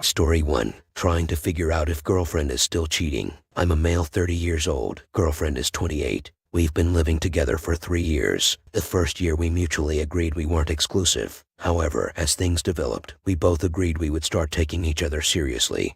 Story 1. Trying to figure out if girlfriend is still cheating. I'm a male 30 years old. Girlfriend is 28. We've been living together for 3 years. The first year we mutually agreed we weren't exclusive. However, as things developed, we both agreed we would start taking each other seriously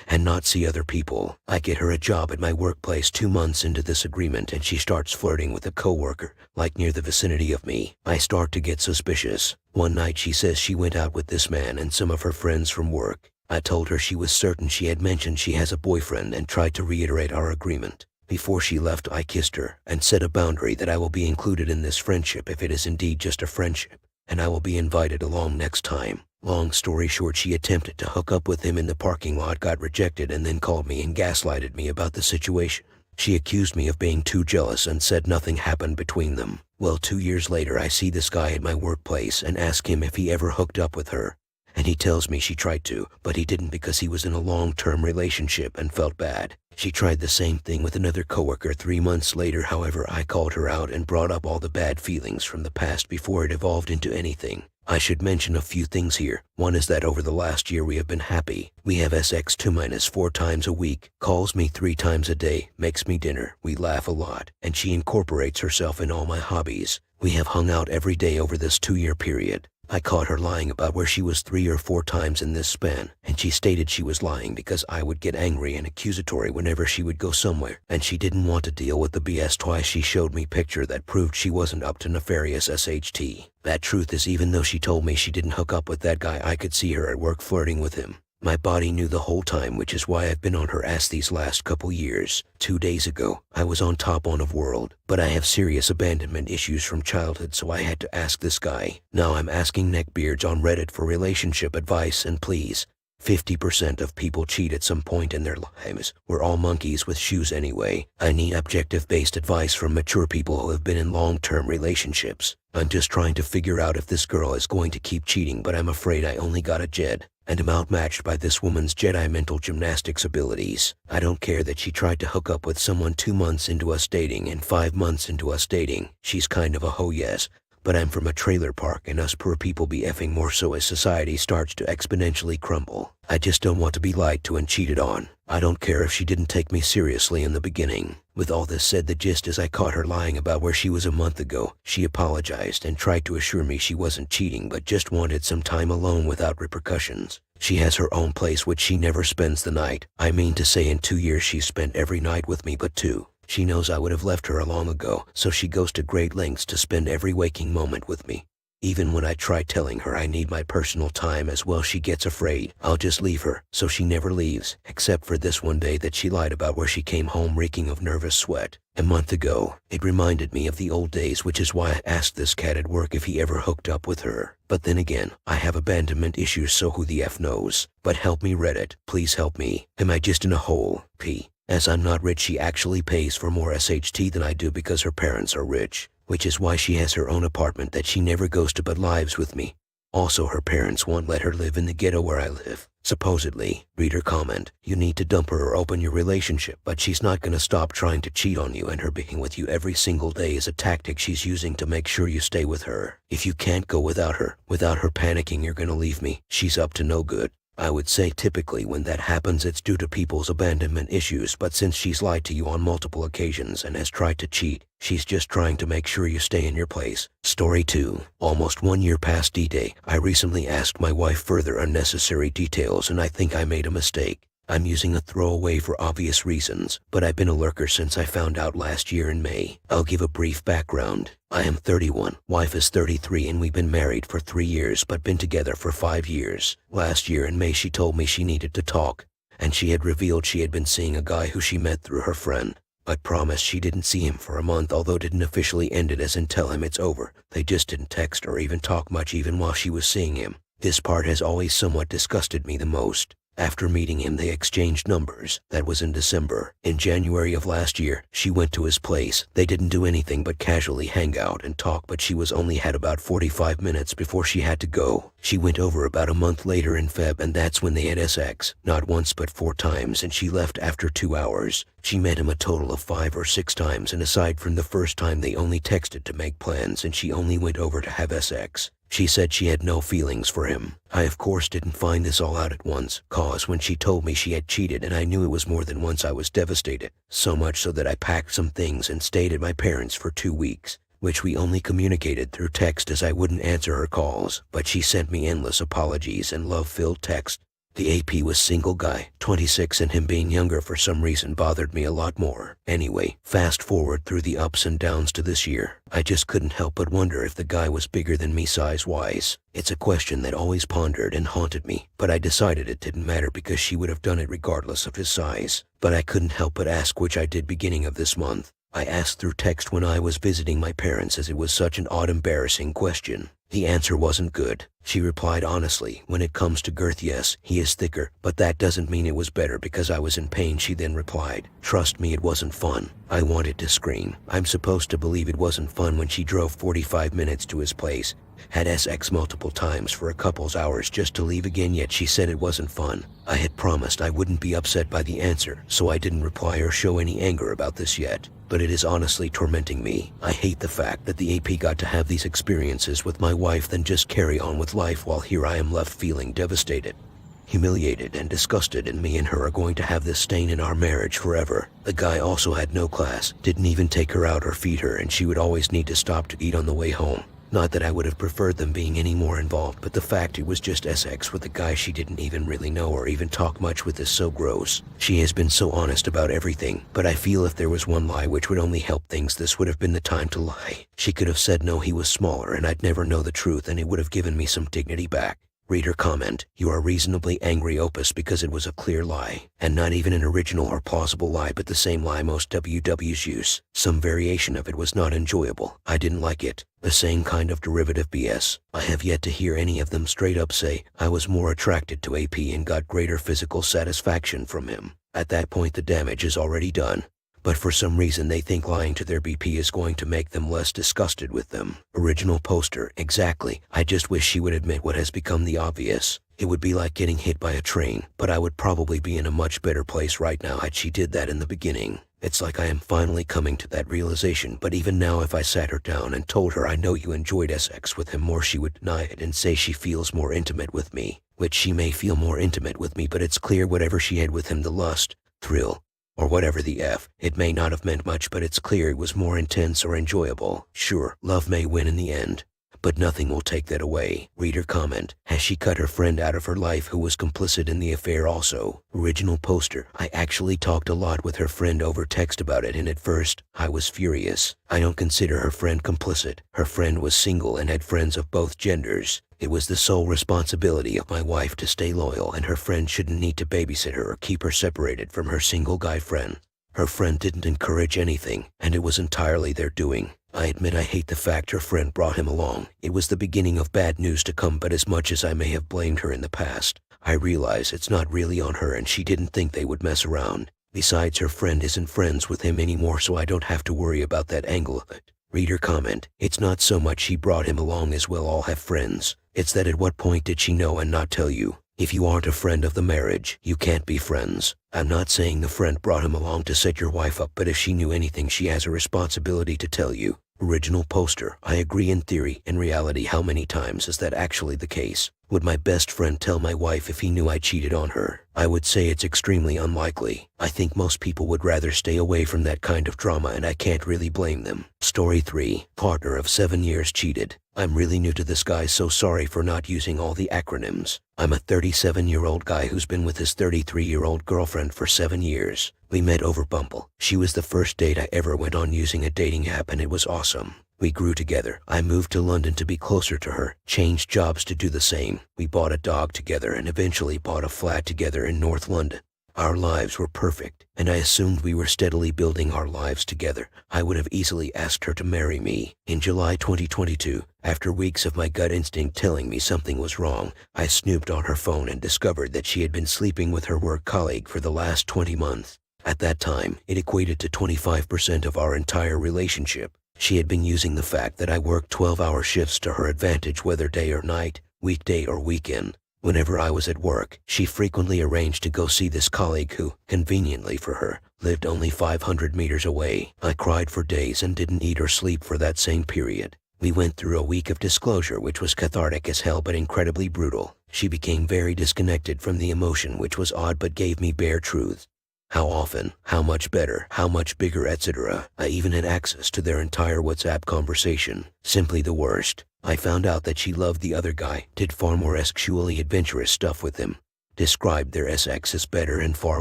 and not see other people. I get her a job at my workplace 2 months into this agreement and she starts flirting with a coworker, like near the vicinity of me. I start to get suspicious. One night she says she went out with this man and some of her friends from work. I told her she was certain she had mentioned she has a boyfriend and tried to reiterate our agreement. Before she left, I kissed her and set a boundary that I will be included in this friendship if it is indeed just a friendship, and I will be invited along next time. Long story short, she attempted to hook up with him in the parking lot, got rejected, and then called me and gaslighted me about the situation. She accused me of being too jealous and said nothing happened between them. Well, 2 years later, I see this guy at my workplace and ask him if he ever hooked up with her. And he tells me she tried to, but he didn't because he was in a long-term relationship and felt bad. She tried the same thing with another coworker 3 months later. However, I called her out and brought up all the bad feelings from the past before it evolved into anything. I should mention a few things here. One is that over the last year we have been happy. We have sex 2-4 times a week, calls me 3 times a day, makes me dinner, we laugh a lot, and she incorporates herself in all my hobbies. We have hung out every day over this 2-year period. I caught her lying about where she was 3 or 4 times in this span, and she stated she was lying because I would get angry and accusatory whenever she would go somewhere, and she didn't want to deal with the BS. Twice she showed me picture that proved she wasn't up to nefarious SHT. That truth is, even though she told me she didn't hook up with that guy, I could see her at work flirting with him. My body knew the whole time, which is why I've been on her ass these last couple years. 2 days ago, I was on top of world, but I have serious abandonment issues from childhood, so I had to ask this guy. Now I'm asking neckbeards on Reddit for relationship advice, and please, 50% of people cheat at some point in their lives. We're all monkeys with shoes anyway. I need objective-based advice from mature people who have been in long-term relationships. I'm just trying to figure out if this girl is going to keep cheating, but I'm afraid I only got a Jed, and am outmatched by this woman's Jedi mental gymnastics abilities. I don't care that she tried to hook up with someone 2 months into us dating and 5 months into us dating. She's kind of a hoe, yes, but I'm from a trailer park and us poor people be effing more so as society starts to exponentially crumble. I just don't want to be lied to and cheated on. I don't care if she didn't take me seriously in the beginning. With all this said, the gist is I caught her lying about where she was a month ago. She apologized and tried to assure me she wasn't cheating but just wanted some time alone without repercussions. She has her own place which she never spends the night. I mean to say in 2 years she's spent every night with me but 2. She knows I would have left her long ago, so she goes to great lengths to spend every waking moment with me. Even when I try telling her I need my personal time as well, she gets afraid I'll just leave her, so she never leaves, except for this one day that she lied about where she came home reeking of nervous sweat. A month ago, it reminded me of the old days, which is why I asked this cat at work if he ever hooked up with her. But then again, I have abandonment issues, so who the F knows? But help me, Reddit. Please help me. Am I just in a hole? P. As I'm not rich, she actually pays for more SHT than I do because her parents are rich, which is why she has her own apartment that she never goes to but lives with me. Also, her parents won't let her live in the ghetto where I live. Supposedly, reader comment, you need to dump her or open your relationship, but she's not gonna stop trying to cheat on you, and her being with you every single day is a tactic she's using to make sure you stay with her. If you can't go without her panicking you're gonna leave me, she's up to no good. I would say typically when that happens it's due to people's abandonment issues, but since she's lied to you on multiple occasions and has tried to cheat, she's just trying to make sure you stay in your place. Story 2. Almost 1 year past D-Day, I recently asked my wife further unnecessary details and I think I made a mistake. I'm using a throwaway for obvious reasons, but I've been a lurker since I found out last year in May. I'll give a brief background. I am 31, wife is 33, and we've been married for 3 years but been together for 5 years. Last year in May she told me she needed to talk, and she had revealed she had been seeing a guy who she met through her friend, but promised she didn't see him for a month, although didn't officially end it as in tell him it's over. They just didn't text or even talk much even while she was seeing him. This part has always somewhat disgusted me the most. After meeting him, they exchanged numbers. That was in December. In January of last year, she went to his place. They didn't do anything but casually hang out and talk, but she was only had about 45 minutes before she had to go. She went over about a month later in Feb, and that's when they had sex. Not once but 4 times, and she left after 2 hours. She met him a total of 5 or 6 times, and aside from the first time they only texted to make plans, and she only went over to have sex. She said she had no feelings for him. I of course didn't find this all out at once, cause when she told me she had cheated and I knew it was more than once, I was devastated. So much so that I packed some things and stayed at my parents' for 2 weeks, which we only communicated through text as I wouldn't answer her calls, but she sent me endless apologies and love-filled texts. The AP was single guy, 26, and him being younger for some reason bothered me a lot more. Anyway, fast forward through the ups and downs to this year. I just couldn't help but wonder if the guy was bigger than me size-wise. It's a question that always pondered and haunted me, but I decided it didn't matter because she would have done it regardless of his size. But I couldn't help but ask, which I did beginning of this month. I asked through text when I was visiting my parents, as it was such an odd, embarrassing question. The answer wasn't good. She replied honestly, when it comes to girth, yes, he is thicker, but that doesn't mean it was better because I was in pain. She then replied, trust me, it wasn't fun. I wanted to scream. I'm supposed to believe it wasn't fun when she drove 45 minutes to his place, had sex multiple times for a couple hours just to leave again, yet she said it wasn't fun. I had promised I wouldn't be upset by the answer, so I didn't reply or show any anger about this yet. But it is honestly tormenting me. I hate the fact that the AP got to have these experiences with my wife, then just carry on with life, while here I am left feeling devastated, humiliated, and disgusted, and me and her are going to have this stain in our marriage forever. The guy also had no class, didn't even take her out or feed her, and she would always need to stop to eat on the way home. Not that I would have preferred them being any more involved, but the fact it was just sex with a guy she didn't even really know or even talk much with is so gross. She has been so honest about everything, but I feel if there was one lie which would only help things, this would have been the time to lie. She could have said no, he was smaller, and I'd never know the truth, and it would have given me some dignity back. Reader comment, you are reasonably angry, Opus, because it was a clear lie, and not even an original or plausible lie, but the same lie most WWs use. Some variation of it was not enjoyable. I didn't like it. The same kind of derivative BS. I have yet to hear any of them straight up say, I was more attracted to AP and got greater physical satisfaction from him. At that point the damage is already done. But for some reason they think lying to their BP is going to make them less disgusted with them. Original poster, exactly. I just wish she would admit what has become the obvious. It would be like getting hit by a train, but I would probably be in a much better place right now had she did that in the beginning. It's like I am finally coming to that realization, but even now if I sat her down and told her I know you enjoyed sex with him more, she would deny it and say she feels more intimate with me. Which she may feel more intimate with me, but it's clear whatever she had with him, the lust, thrill, or whatever the F, it may not have meant much, but it's clear it was more intense or enjoyable. Sure, love may win in the end, but nothing will take that away. Reader comment, has she cut her friend out of her life who was complicit in the affair also? Original poster, I actually talked a lot with her friend over text about it, and at first, I was furious. I don't consider her friend complicit. Her friend was single and had friends of both genders. It was the sole responsibility of my wife to stay loyal, and her friend shouldn't need to babysit her or keep her separated from her single guy friend. Her friend didn't encourage anything, and it was entirely their doing. I admit I hate the fact her friend brought him along. It was the beginning of bad news to come, but as much as I may have blamed her in the past, I realize it's not really on her and she didn't think they would mess around. Besides, her friend isn't friends with him anymore, so I don't have to worry about that angle of it. Reader comment, it's not so much she brought him along as we'll all have friends. It's that at what point did she know and not tell you? If you aren't a friend of the marriage, you can't be friends. I'm not saying the friend brought him along to set your wife up, but if she knew anything, she has a responsibility to tell you. Original poster, I agree in theory. In reality, how many times is that actually the case? Would my best friend tell my wife if he knew I cheated on her? I would say it's extremely unlikely. I think most people would rather stay away from that kind of drama, and I can't really blame them. Story 3, partner of 7 years cheated. I'm really new to this, guys, so sorry for not using all the acronyms. I'm a 37-year-old guy who's been with his 33-year-old girlfriend for 7 years. We met over Bumble. She was the first date I ever went on using a dating app, and it was awesome. We grew together. I moved to London to be closer to her, changed jobs to do the same. We bought a dog together and eventually bought a flat together in North London. Our lives were perfect, and I assumed we were steadily building our lives together. I would have easily asked her to marry me. In July 2022, after weeks of my gut instinct telling me something was wrong, I snooped on her phone and discovered that she had been sleeping with her work colleague for the last 20 months. At that time, it equated to 25% of our entire relationship. She had been using the fact that I worked 12-hour shifts to her advantage, whether day or night, weekday or weekend. Whenever I was at work, she frequently arranged to go see this colleague who, conveniently for her, lived only 500 meters away. I cried for days and didn't eat or sleep for that same period. We went through a week of disclosure which was cathartic as hell but incredibly brutal. She became very disconnected from the emotion which was odd but gave me bare truth. How often, how much better, how much bigger, etc. I even had access to their entire WhatsApp conversation. Simply the worst. I found out that she loved the other guy, did far more sexually adventurous stuff with him. Described their sex as better and far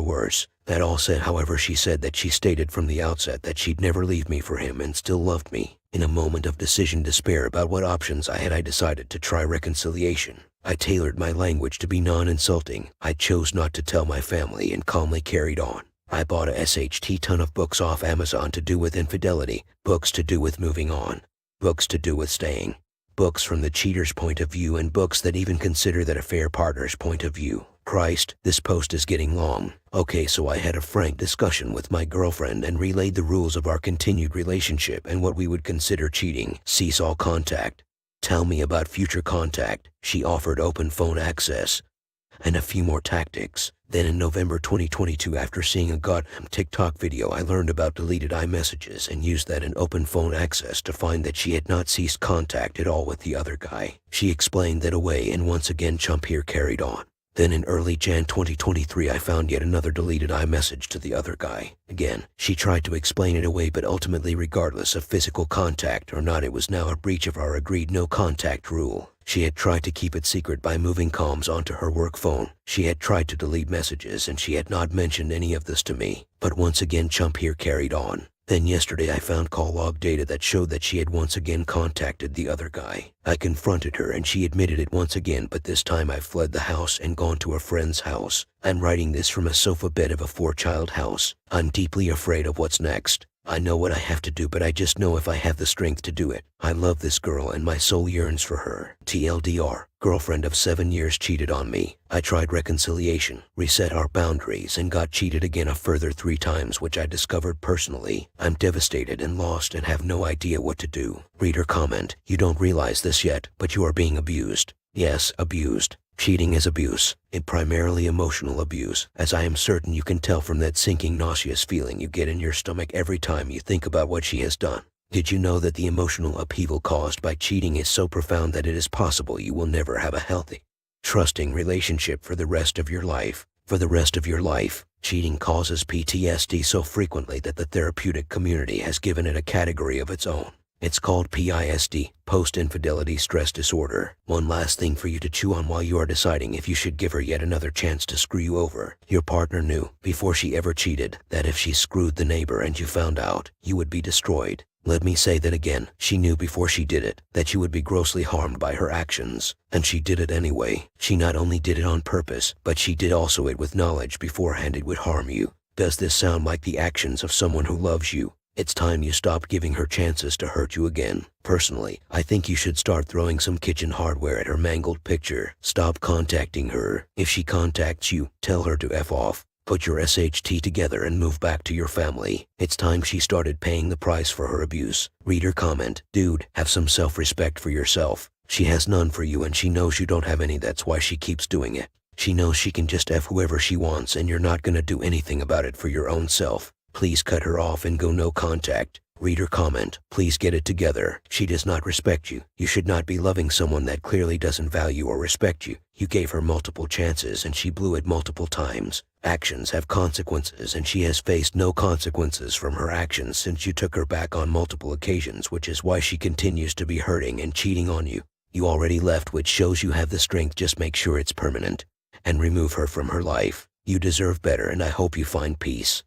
worse. That all said, however, she said that she stated from the outset that she'd never leave me for him and still loved me. In a moment of decision despair about what options I decided to try reconciliation. I tailored my language to be non-insulting. I chose not to tell my family and calmly carried on. I bought a SHT ton of books off Amazon to do with infidelity, books to do with moving on, books to do with staying, books from the cheater's point of view, and books that even consider that affair partner's point of view. Christ, this post is getting long. Okay, so I had a frank discussion with my girlfriend and relayed the rules of our continued relationship and what we would consider cheating. Cease all contact. Tell me about future contact. She offered open phone access and a few more tactics. Then in November 2022, after seeing a goddamn TikTok video, I learned about deleted iMessages and used that in open phone access to find that she had not ceased contact at all with the other guy. She explained that away, and once again Chump here carried on. Then in early Jan 2023, I found yet another deleted iMessage to the other guy. Again, she tried to explain it away, but ultimately, regardless of physical contact or not, it was now a breach of our agreed no contact rule. She had tried to keep it secret by moving comms onto her work phone. She had tried to delete messages, and she had not mentioned any of this to me. But once again, Chump here carried on. Then yesterday I found call log data that showed that she had once again contacted the other guy. I confronted her and she admitted it once again, but this time I fled the house and gone to a friend's house. I'm writing this from a sofa bed of a 4-child house. I'm deeply afraid of what's next. I know what I have to do, but I just know if I have the strength to do it. I love this girl and my soul yearns for her. TLDR, girlfriend of 7 years cheated on me. I tried reconciliation, reset our boundaries, and got cheated again a further 3 times, which I discovered personally. I'm devastated and lost and have no idea what to do. Reader comment, you don't realize this yet, but you are being abused. Yes, abused. Cheating is abuse, primarily emotional abuse, as I am certain you can tell from that sinking, nauseous feeling you get in your stomach every time you think about what she has done. Did you know that the emotional upheaval caused by cheating is so profound that it is possible you will never have a healthy, trusting relationship for the rest of your life? For the rest of your life, cheating causes PTSD so frequently that the therapeutic community has given it a category of its own. It's called PISD, post-infidelity stress disorder. One last thing for you to chew on while you are deciding if you should give her yet another chance to screw you over. Your partner knew, before she ever cheated, that if she screwed the neighbor and you found out, you would be destroyed. Let me say that again. She knew before she did it, that you would be grossly harmed by her actions. And she did it anyway. She not only did it on purpose, but she did also it with knowledge beforehand it would harm you. Does this sound like the actions of someone who loves you? It's time you stopped giving her chances to hurt you again. Personally, I think you should start throwing some kitchen hardware at her mangled picture. Stop contacting her. If she contacts you, tell her to F off. Put your SHT together and move back to your family. It's time she started paying the price for her abuse. Reader comment, dude, have some self-respect for yourself. She has none for you and she knows you don't have any, that's why she keeps doing it. She knows she can just F whoever she wants and you're not gonna do anything about it for your own self. Please cut her off and go no contact. Reader comment, please get it together. She does not respect you. You should not be loving someone that clearly doesn't value or respect you. You gave her multiple chances and she blew it multiple times. Actions have consequences and she has faced no consequences from her actions since you took her back on multiple occasions, which is why she continues to be hurting and cheating on you. You already left, which shows you have the strength. Just make sure it's permanent and remove her from her life. You deserve better and I hope you find peace.